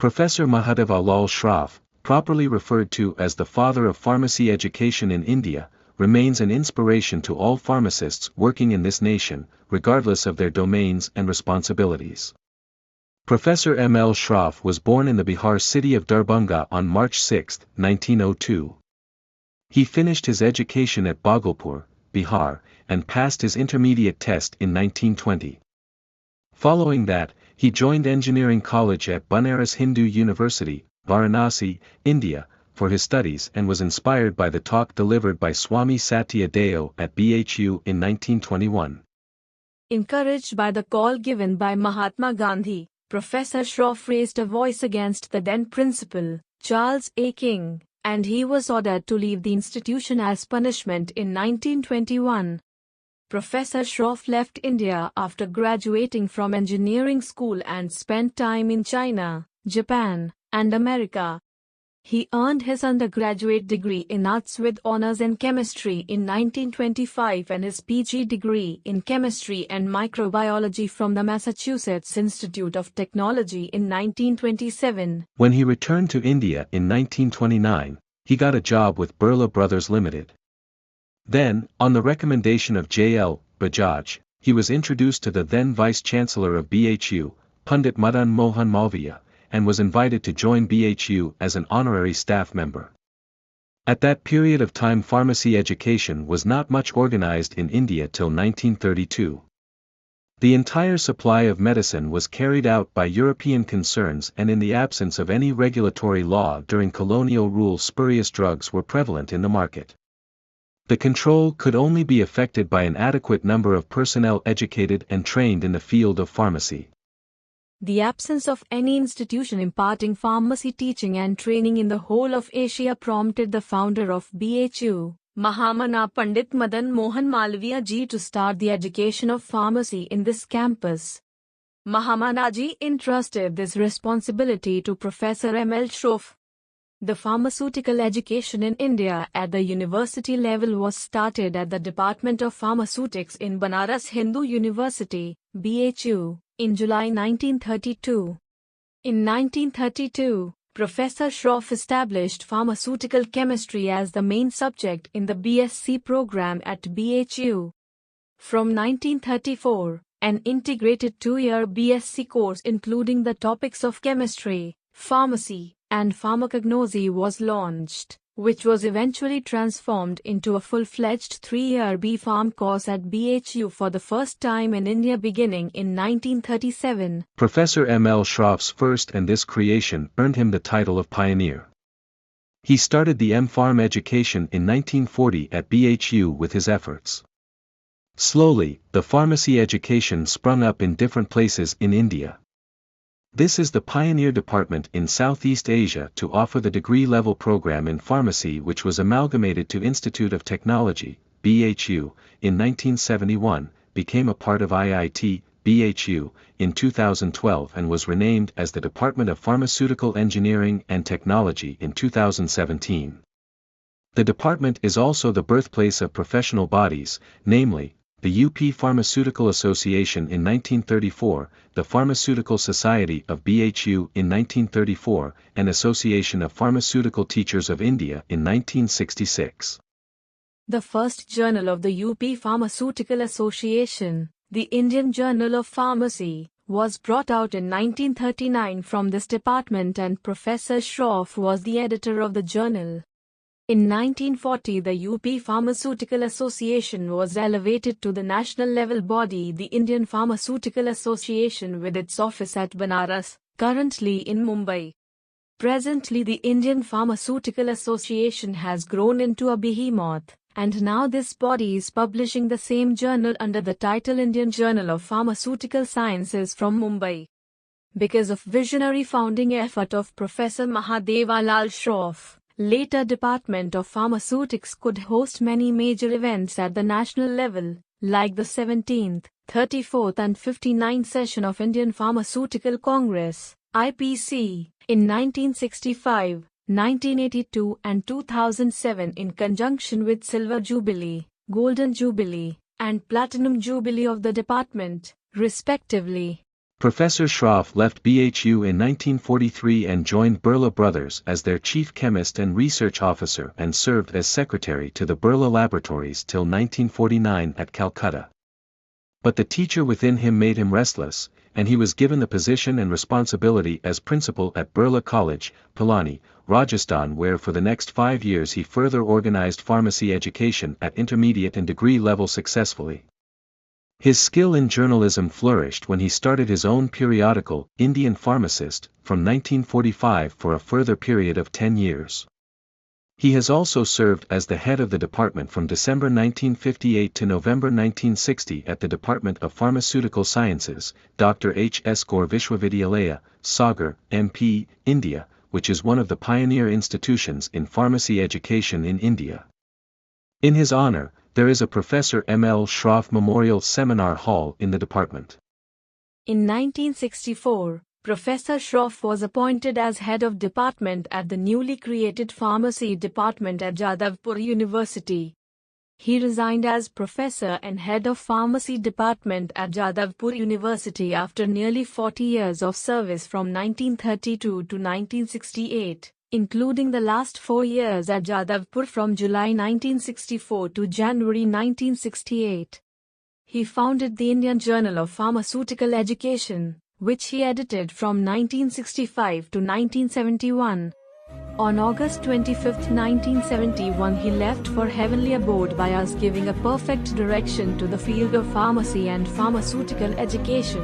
Professor Mahadev Lal Shroff, properly referred to as the father of pharmacy education in India, remains an inspiration to all pharmacists working in this nation, regardless of their domains and responsibilities. Professor M. L. Shroff was born in the Bihar city of Darbhanga on March 6, 1902. He finished his education at Bhagalpur, Bihar, and passed his intermediate test in 1920. Following that, he joined engineering college at Banaras Hindu University, Varanasi, India, for his studies and was inspired by the talk delivered by Swami Satya Deo at BHU in 1921. Encouraged by the call given by Mahatma Gandhi, Professor Shroff raised a voice against the then principal, Charles A. King, and he was ordered to leave the institution as punishment in 1921. Professor Shroff left India after graduating from engineering school and spent time in China, Japan, and America. He earned his undergraduate degree in arts with honors in chemistry in 1925 and his PG degree in chemistry and microbiology from the Massachusetts Institute of Technology in 1927. When he returned to India in 1929, he got a job with Birla Brothers Limited. Then, on the recommendation of J.L. Bajaj, he was introduced to the then Vice-Chancellor of BHU, Pandit Madan Mohan Malviya, and was invited to join BHU as an honorary staff member. At that period of time pharmacy education was not much organized in India till 1932. The entire supply of medicine was carried out by European concerns, and in the absence of any regulatory law during colonial rule, spurious drugs were prevalent in the market. The control could only be effected by an adequate number of personnel educated and trained in the field of pharmacy. The absence of any institution imparting pharmacy teaching and training in the whole of Asia prompted the founder of BHU, Mahamana Pandit Madan Mohan Malviya ji, to start the education of pharmacy in this campus. Mahamana ji entrusted this responsibility to Professor M. L. Shroff. The pharmaceutical education in India at the university level was started at the Department of Pharmaceutics in Banaras Hindu University, BHU, in July 1932. In 1932, Professor Shroff established pharmaceutical chemistry as the main subject in the BSc program at BHU. From 1934, an integrated two-year BSc course including the topics of chemistry, pharmacy, and pharmacognosy was launched, which was eventually transformed into a full-fledged three-year B.Pharm course at BHU for the first time in India beginning in 1937. Professor M. L. Shroff's first and this creation earned him the title of pioneer. He started the M.Pharm education in 1940 at BHU with his efforts. Slowly, the pharmacy education sprung up in different places in India. This is the pioneer department in Southeast Asia to offer the degree-level program in pharmacy, which was amalgamated to Institute of Technology, BHU, in 1971, became a part of IIT, BHU, in 2012 and was renamed as the Department of Pharmaceutical Engineering and Technology in 2017. The department is also the birthplace of professional bodies, namely, the UP Pharmaceutical Association in 1934, the Pharmaceutical Society of BHU in 1934, and Association of Pharmaceutical Teachers of India in 1966. The first journal of the UP Pharmaceutical Association, the Indian Journal of Pharmacy, was brought out in 1939 from this department, and Professor Shroff was the editor of the journal. In 1940, the UP Pharmaceutical Association was elevated to the national level body, the Indian Pharmaceutical Association, with its office at Banaras, currently in Mumbai. Presently, the Indian Pharmaceutical Association has grown into a behemoth, and now this body is publishing the same journal under the title Indian Journal of Pharmaceutical Sciences from Mumbai. Because of visionary founding effort of Professor Mahadev Lal Shroff, later Department of Pharmaceutics could host many major events at the national level, like the 17th, 34th and 59th session of Indian Pharmaceutical Congress, IPC, in 1965, 1982 and 2007 in conjunction with Silver Jubilee, Golden Jubilee, and Platinum Jubilee of the department, respectively. Professor Shroff left BHU in 1943 and joined Birla Brothers as their chief chemist and research officer and served as secretary to the Birla Laboratories till 1949 at Calcutta. But the teacher within him made him restless, and he was given the position and responsibility as principal at Birla College, Pilani, Rajasthan, where for the next 5 years he further organized pharmacy education at intermediate and degree level successfully. His skill in journalism flourished when he started his own periodical, Indian Pharmacist, from 1945 for a further period of 10 years. He has also served as the head of the department from December 1958 to November 1960 at the Department of Pharmaceutical Sciences, Dr. H. S. Gore Vishwavidyalaya, Sagar, MP, India, which is one of the pioneer institutions in pharmacy education in India. In his honor, there is a Professor M. L. Shroff Memorial Seminar Hall in the department. In 1964, Professor Shroff was appointed as head of department at the newly created pharmacy department at Jadavpur University. He resigned as professor and head of pharmacy department at Jadavpur University after nearly 40 years of service from 1932 to 1968, including the last 4 years at Jadavpur from July 1964 to January 1968. He founded the Indian Journal of Pharmaceutical Education, which he edited from 1965 to 1971. On August 25, 1971 he left for heavenly abode by us, giving a perfect direction to the field of pharmacy and pharmaceutical education.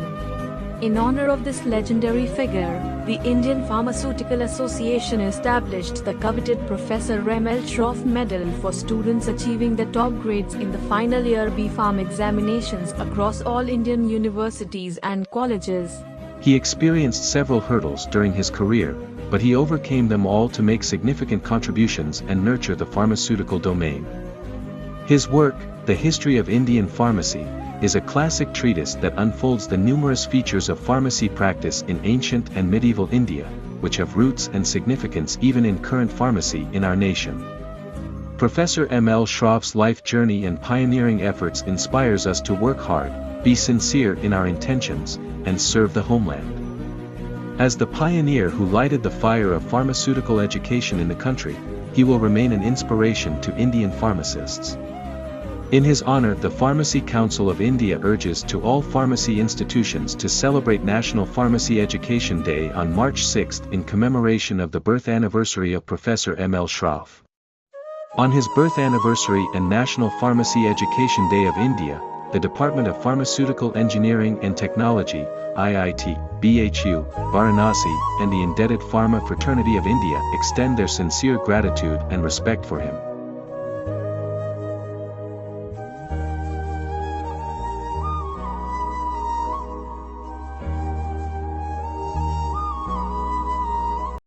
In honor of this legendary figure, the Indian Pharmaceutical Association established the coveted Professor M. L. Shroff Medal for students achieving the top grades in the final year B.Pharm examinations across all Indian universities and colleges. He experienced several hurdles during his career, but he overcame them all to make significant contributions and nurture the pharmaceutical domain. His work, The History of Indian Pharmacy, is a classic treatise that unfolds the numerous features of pharmacy practice in ancient and medieval India, which have roots and significance even in current pharmacy in our nation. Professor M. L. Shroff's life journey and pioneering efforts inspires us to work hard, be sincere in our intentions, and serve the homeland. As the pioneer who lighted the fire of pharmaceutical education in the country, he will remain an inspiration to Indian pharmacists. In his honor, the Pharmacy Council of India urges to all pharmacy institutions to celebrate National Pharmacy Education Day on March 6 in commemoration of the birth anniversary of Professor M. L. Shroff. On his birth anniversary and National Pharmacy Education Day of India, the Department of Pharmaceutical Engineering and Technology, IIT, BHU, Varanasi, and the indebted Pharma Fraternity of India extend their sincere gratitude and respect for him.